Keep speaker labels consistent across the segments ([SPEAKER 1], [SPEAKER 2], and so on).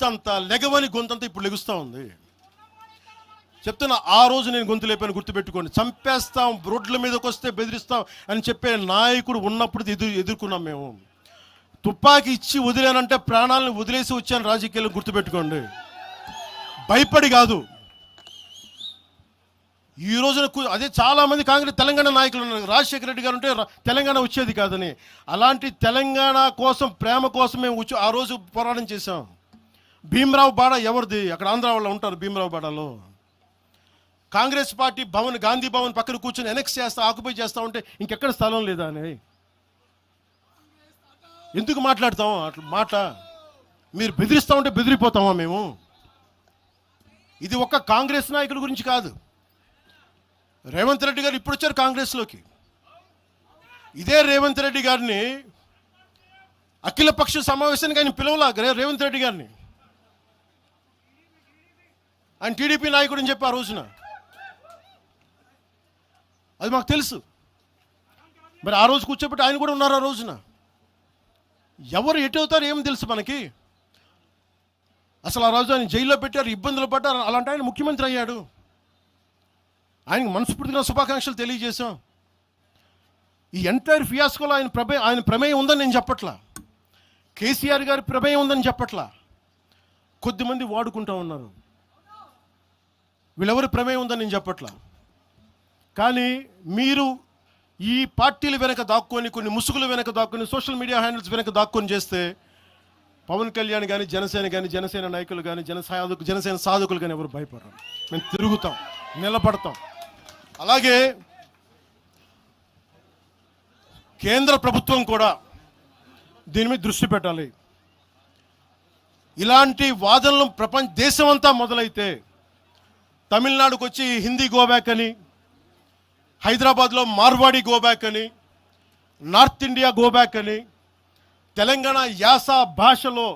[SPEAKER 1] గొంతంతా లెగవని గొంతంతా ఇప్పుడు లెగుస్తూ ఉంది. చెప్తున్నా, ఆ రోజు నేను గొంతు లేపాను, గుర్తుపెట్టుకోండి. చంపేస్తాం, రోడ్ల మీదకి వస్తే బెదిరిస్తాం అని చెప్పే నాయకుడు ఉన్నప్పుడు ఎదుర్కొన్నాం మేము. తుపాకీ ఇచ్చి వదిలేనంటే ప్రాణాలను వదిలేసి వచ్చాను రాజకీయాలు, గుర్తుపెట్టుకోండి. భయపడి కాదు. ఈ రోజున అదే చాలామంది కాంగ్రెస్ తెలంగాణ నాయకులు ఉన్నారు, రాజశేఖర రెడ్డి గారు ఉంటే తెలంగాణ వచ్చేది కాదని. అలాంటి తెలంగాణ కోసం, ప్రేమ కోసం మేము ఆ రోజు పోరాటం చేశాం. భీమరావు బాడ ఎవరిది? అక్కడ ఆంధ్ర వాళ్ళు ఉంటారు భీమరావు బాడలో. కాంగ్రెస్ పార్టీ భవన్, గాంధీ భవన్ పక్కన కూర్చొని ఎనెక్స్ చేస్తా, ఆక్యుపై చేస్తా ఉంటే ఇంకెక్కడ స్థలం లేదా అని ఎందుకు మాట్లాడతాం అట్లా మాట? మీరు బెదిరిస్తూ ఉంటే బెదిరిపోతామా మేము? ఇది ఒక్క కాంగ్రెస్ నాయకుల గురించి కాదు. రేవంత్ రెడ్డి గారు ఇప్పుడు వచ్చారు కాంగ్రెస్లోకి. ఇదే రేవంత్ రెడ్డి గారిని అఖిలపక్ష సమావేశానికి ఆయన పిలవలా. రేవంత్ రెడ్డి గారిని ఆయన టీడీపీ నాయకుడు అని చెప్పి ఆ రోజున అది మాకు తెలుసు. మరి ఆ రోజు కూర్చోబెట్టి ఆయన కూడా ఉన్నారు ఆ రోజున. ఎవరు ఎటు అవుతారు ఏమి తెలుసు మనకి? అసలు ఆ రోజు ఆయన జైల్లో పెట్టారు, ఇబ్బందులు పడ్డారు. అలాంటి ఆయన ముఖ్యమంత్రి అయ్యాడు. ఆయనకు మనస్ఫూర్తిగా శుభాకాంక్షలు తెలియజేశాం. ఈ ఎంటైర్ ఫియాస్కోలో ఆయన ప్రమేయం ఉందని నేను చెప్పట్లా, కేసీఆర్ గారి ప్రమేయం ఉందని చెప్పట్లా. కొద్దిమంది వాడుకుంటూ ఉన్నారు, వీళ్ళెవరి ప్రమేయం ఉందని నేను చెప్పట్లా. కానీ మీరు ఈ పార్టీల వెనక దాక్కొని, కొన్ని ముసుగుల వెనక దాక్కొని, సోషల్ మీడియా హ్యాండిల్స్ వెనక దాక్కొని చేస్తే పవన్ కళ్యాణ్ కానీ, జనసేన నాయకులు కానీ, జనసేన సాధకులు కానీ ఎవరు భయపడరు. మేము తిరుగుతాం, నిలబడతాం. అలాగే కేంద్ర ప్రభుత్వం కూడా దీని మీద దృష్టి పెట్టాలి. ఇలాంటి వాదనలు దేశమంతా మొదలైతే, తమిళనాడుకు వచ్చి హిందీ గోబ్యాక్ అని, హైదరాబాద్లో మార్వాడి గోబ్యాక్ అని, నార్త్ ఇండియా గోబ్యాక్ అని, తెలంగాణ యాస భాషలో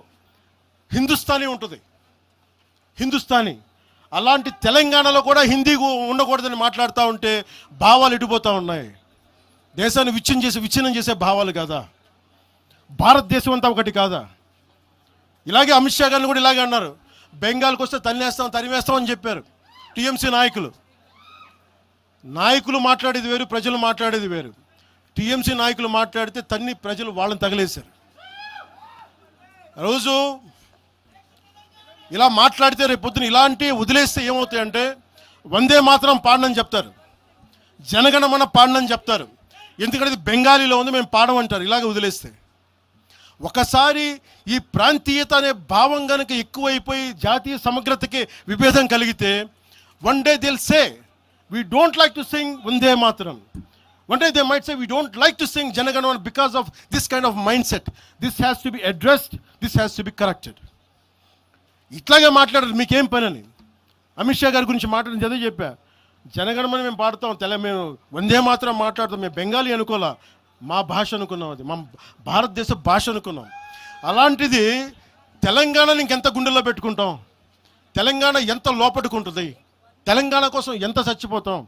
[SPEAKER 1] హిందుస్థానీ ఉంటుంది, హిందుస్థానీ. అలాంటి తెలంగాణలో కూడా హిందీ ఉండకూడదని మాట్లాడుతూ ఉంటే భావాలు ఎటుపోతూ ఉన్నాయి. దేశాన్ని విచ్ఛిన్నం చేసే భావాలు కాదా? భారతదేశం అంతా ఒకటి కాదా? ఇలాగే అమిత్ షా గారిని కూడా ఇలాగే అన్నారు. బెంగాల్కి వస్తే తరిమేస్తాం అని చెప్పారు టీఎంసీ నాయకులు మాట్లాడేది వేరు, ప్రజలు మాట్లాడేది వేరు. టీఎంసీ నాయకులు మాట్లాడితే ప్రజలు వాళ్ళని తగిలేశారు. రోజు ఇలా మాట్లాడితే రేపు పొద్దున ఇలాంటి వదిలేస్తే ఏమవుతాయంటే, వందే మాత్రం పాడనని చెప్తారు, జనగణమన పాడనని చెప్తారు. ఎందుకంటే ఇది బెంగాలీలో ఉంది, మేము పాడమంటారు. ఇలాగ వదిలేస్తే ఒకసారి ఈ ప్రాంతీయత అనే భావం కనుక ఎక్కువైపోయి జాతీయ సమగ్రతకి విభేదం కలిగితే, వన్ డే దిల్ సే we don't like to sing Vande Mataram. One day they might say we don't like to sing Janaganamana because of this kind of mindset. This has to be addressed, this has to be corrected. ఇట్లాగే మాట్లాడారు, మీకేం పని అని. అమిత్ షా గారి గురించి మాట్లాడిన చదివి చెప్పా, జనగణమని మేము పాడతాం, మేము వందే మాత్రం మాట్లాడతాం, మేము బెంగాలీ అనుకోలే, మా భాష అనుకున్నాం, అది మా భారతదేశ భాష అనుకున్నాం. అలాంటిది తెలంగాణని ఇంకెంత గుండెల్లో పెట్టుకుంటాం, తెలంగాణ ఎంత లోపట్టుకుంటుంది, తెలంగాణ కోసం ఎంత చచ్చిపోతాం.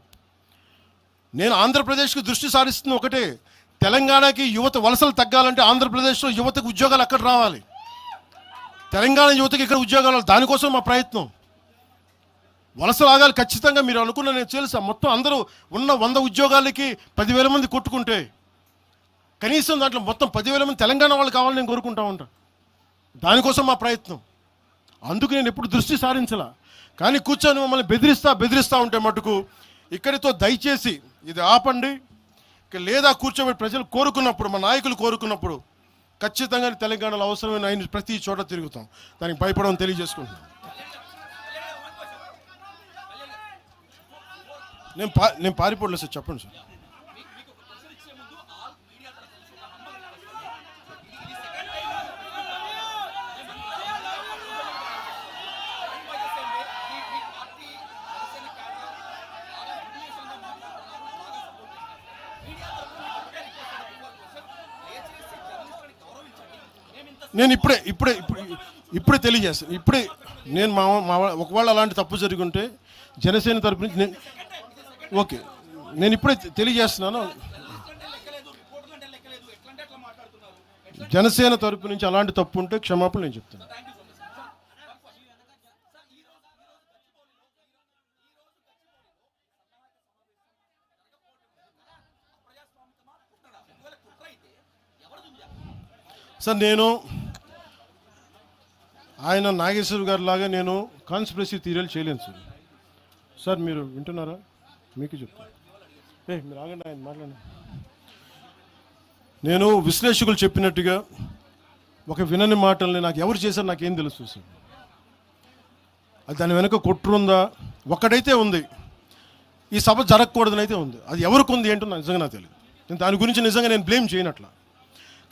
[SPEAKER 1] నేను ఆంధ్రప్రదేశ్కి దృష్టి సారిస్తున్న ఒకటే, తెలంగాణకి యువత వలసలు తగ్గాలంటే ఆంధ్రప్రదేశ్లో యువతకు ఉద్యోగాలు అక్కడ రావాలి, తెలంగాణ యువతకి ఇక్కడ ఉద్యోగాలు. దానికోసం మా ప్రయత్నం. వలసలు ఆగాలి ఖచ్చితంగా. మీరు అనుకున్న నేను తెలుసా, మొత్తం అందరూ ఉన్న 100 ఉద్యోగాలకి 10,000 మంది కొట్టుకుంటే కనీసం దాంట్లో మొత్తం 10,000 మంది తెలంగాణ వాళ్ళు కావాలని నేను కోరుకుంటా ఉంటా. దానికోసం మా ప్రయత్నం. అందుకు నేను ఎప్పుడు దృష్టి సారించలా. కానీ కూర్చొని మమ్మల్ని బెదిరిస్తా ఉంటే మటుకు ఇక్కడితో దయచేసి ఇది ఆపండి. లేదా కూర్చోబెట్టి ప్రజలు కోరుకున్నప్పుడు, మా నాయకులు కోరుకున్నప్పుడు ఖచ్చితంగా తెలంగాణలో అవసరమైన ఆయన ప్రతి చోట తిరుగుతాం. దానికి భయపడమని తెలియజేసుకుంటున్నాను. నేను పారిపోలేదు సార్, చెప్పండి సార్. నేను ఇప్పుడే తెలియజేస్తాను. నేను ఒకవేళ అలాంటి తప్పు జరిగి ఉంటే జనసేన తరపు నుంచి నేను ఇప్పుడే తెలియజేస్తున్నాను. జనసేన తరపు నుంచి అలాంటి తప్పు ఉంటే క్షమాపణ నేను చెప్తాను. సార్ నేను ఆయన నాగేశ్వర్ గారి లాగా నేను కాన్స్పిరసీ థియరీలు చేయలేను సార్. సార్ మీరు వింటున్నారా? మీకు చెప్తాను. మీరు ఆగండి, ఆయన మాట్లాడండి. నేను విశ్లేషకులు చెప్పినట్టుగా ఒక వినని మాటల్ని నాకు ఎవరు చేశారు నాకేం తెలుసు సార్. అది దాని వెనక కుట్రుందా? ఒక్కడైతే ఉంది, ఈ సభ జరగకూడదని అయితే ఉంది. అది ఎవరికి ఉంది ఏంటో నాకు నిజంగా నాకు తెలియదు. నేను దాని గురించి నిజంగా నేను బ్లేమ్ చేయనట్లా.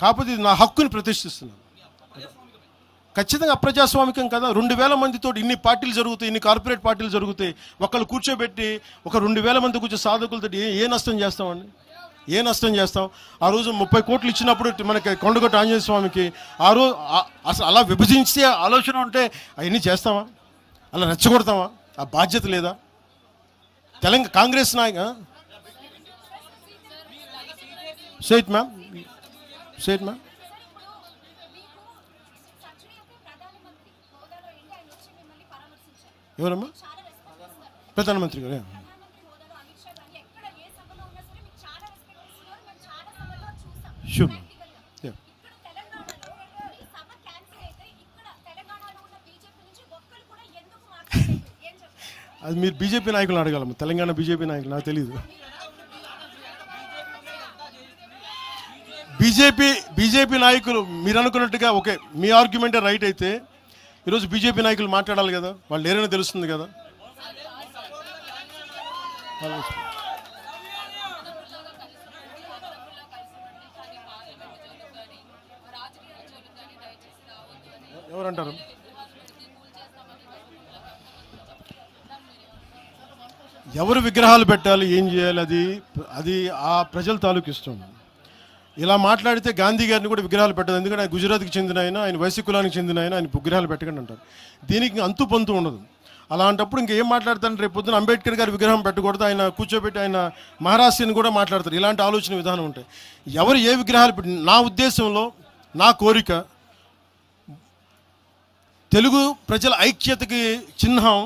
[SPEAKER 1] కాకపోతే ఇది నా హక్కుని ప్రతిష్ఠిస్తున్నాను. ఖచ్చితంగా అప్రజాస్వామికం కదా. 2000 మందితో ఇన్ని పార్టీలు జరుగుతాయి, ఇన్ని కార్పొరేట్ పార్టీలు జరుగుతాయి. ఒకళ్ళు కూర్చోబెట్టి ఒక 2000 మంది కూర్చో సాధకులతో ఏ నష్టం చేస్తామండి? ఏ నష్టం చేస్తాం? ఆ రోజు 30 కోట్లు ఇచ్చినప్పుడు మనకి కొండగొట్ట ఆంజనేయ స్వామికి ఆ రోజు అసలు అలా విభజించే ఆలోచన ఉంటే అవన్నీ చేస్తామా? అలా రెచ్చగొడతామా? ఆ బాధ్యత లేదా? తెలంగాణ కాంగ్రెస్ నాయక సేట్ మ్యామ్ సేట్ మ్యామ్ ఎవరమ్మా? ప్రధానమంత్రి గారు షూర్. అది మీరు బీజేపీ నాయకులు అడగాలమ్మా. తెలంగాణ బీజేపీ నాయకులు నాకు తెలియదు. బీజేపీ నాయకులు మీరు అనుకున్నట్టుగా ఓకే, మీ ఆర్గ్యుమెంటే రైట్ అయితే ఈరోజు బీజేపీ నాయకులు మాట్లాడాలి కదా, వాళ్ళు లేరని తెలుస్తుంది కదా. ఎవరంటారు? ఎవరు విగ్రహాలు పెట్టాలి, ఏం చేయాలి, అది ఆ ప్రజల తాలూకు ఇష్టం. ఇలా మాట్లాడితే గాంధీ గారిని కూడా విగ్రహాలు పెట్టదు. ఎందుకంటే ఆయన గుజరాత్కి చెందిన ఆయన వైశ్య కులానికి చెందిన ఆయన విగ్రహాలు పెట్టకండి అంటారు. దీనికి అంతు పొంతు ఉండదు. అలాంటప్పుడు ఇంకేం మాట్లాడతాను? రేపు పొద్దున అంబేద్కర్ గారి విగ్రహం పెట్టకూడదు, ఆయన కూర్చోబెట్టి ఆయన మహారాష్ట్రని కూడా మాట్లాడతారు. ఇలాంటి ఆలోచన విధానం ఉంటాయి. ఎవరు ఏ విగ్రహాలు పెట్టి, నా ఉద్దేశంలో నా కోరిక తెలుగు ప్రజల ఐక్యతకి చిహ్నం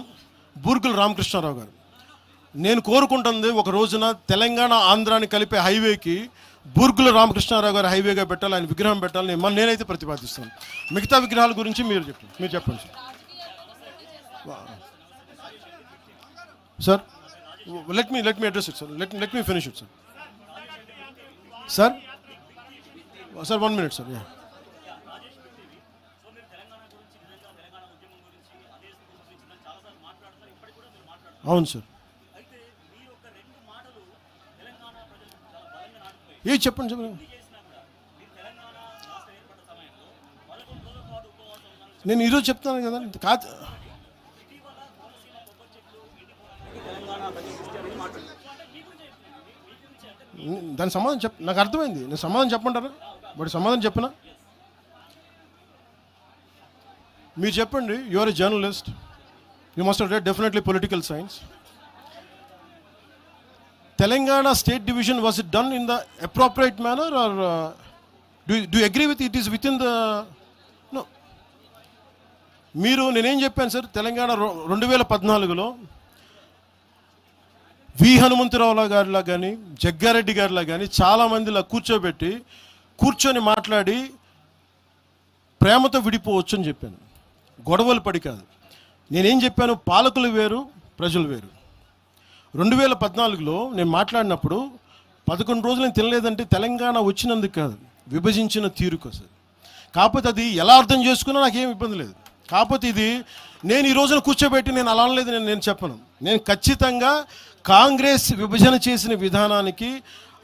[SPEAKER 1] బూర్గుల రామకృష్ణారావు గారు. నేను కోరుకుంటుంది ఒక రోజున తెలంగాణ ఆంధ్రాని కలిపే హైవేకి బూర్గుల రామకృష్ణారావు గారు హైవేగా పెట్టాలి, ఆయన విగ్రహం పెట్టాలని నేనైతే ప్రతిపాదిస్తాను. మిగతా విగ్రహాల గురించి మీరు చెప్పండి sir. Let me address it sir. Let me finish it sir. Sir 1 minute sir. అవును సార్. చెప్పండి. నేను ఈరోజు చెప్తాను కదా, కాదు దాని సమాధానం నాకు అర్థమైంది. నేను సమాధానం చెప్పమంటారా? బట్ సమాధానం చెప్పనా? మీరు చెప్పండి. You are a journalist, you must have read definitely political science. Telangana state division, was it done in the appropriate manner, or do you agree with it is within the no? మీరు నేనేం చెప్పాను sir, Telangana 2014లో వి హనుమంతరావు గారిలా కానీ జగ్గారెడ్డి గారిలా కానీ చాలామందిలా కూర్చొని మాట్లాడి ప్రేమతో విడిపోవచ్చు అని చెప్పాను. గొడవలు పడి కాదు. నేనేం చెప్పాను, పాలకులు వేరు, ప్రజలు వేరు. 2014లో నేను మాట్లాడినప్పుడు 11 రోజులు నేను తినలేదంటే తెలంగాణ వచ్చినందుకు కాదు, విభజించిన తీరు కోసం. కాకపోతే అది ఎలా అర్థం చేసుకున్నా నాకేం ఇబ్బంది లేదు. కాకపోతే ఇది నేను ఈ రోజున కూర్చోబెట్టి నేను అలా అనలేదు, నేను చెప్పను. నేను ఖచ్చితంగా కాంగ్రెస్ విభజన చేసిన విధానానికి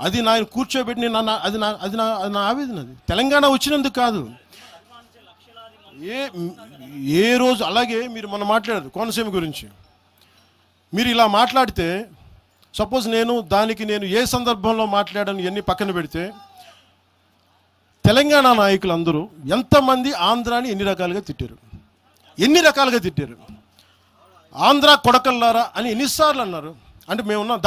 [SPEAKER 1] అది నా కూర్చోబెట్టి నేను అది నా ఆవేదన. అది తెలంగాణ వచ్చినందుకు కాదు. ఏ రోజు అలాగే మీరు మొన్న మాట్లాడారు కోనసీమ గురించి. మీరు ఇలా మాట్లాడితే సపోజ్ నేను ఏ సందర్భంలో మాట్లాడాను ఇవన్నీ పక్కన పెడితే, తెలంగాణ నాయకులు అందరూ ఎంతమంది ఆంధ్రాని ఎన్ని రకాలుగా తిట్టారు. ఆంధ్ర కొడకల్లారా అని ఎన్నిసార్లు అన్నారు. అంటే మేమున్నాం దాంట్లో.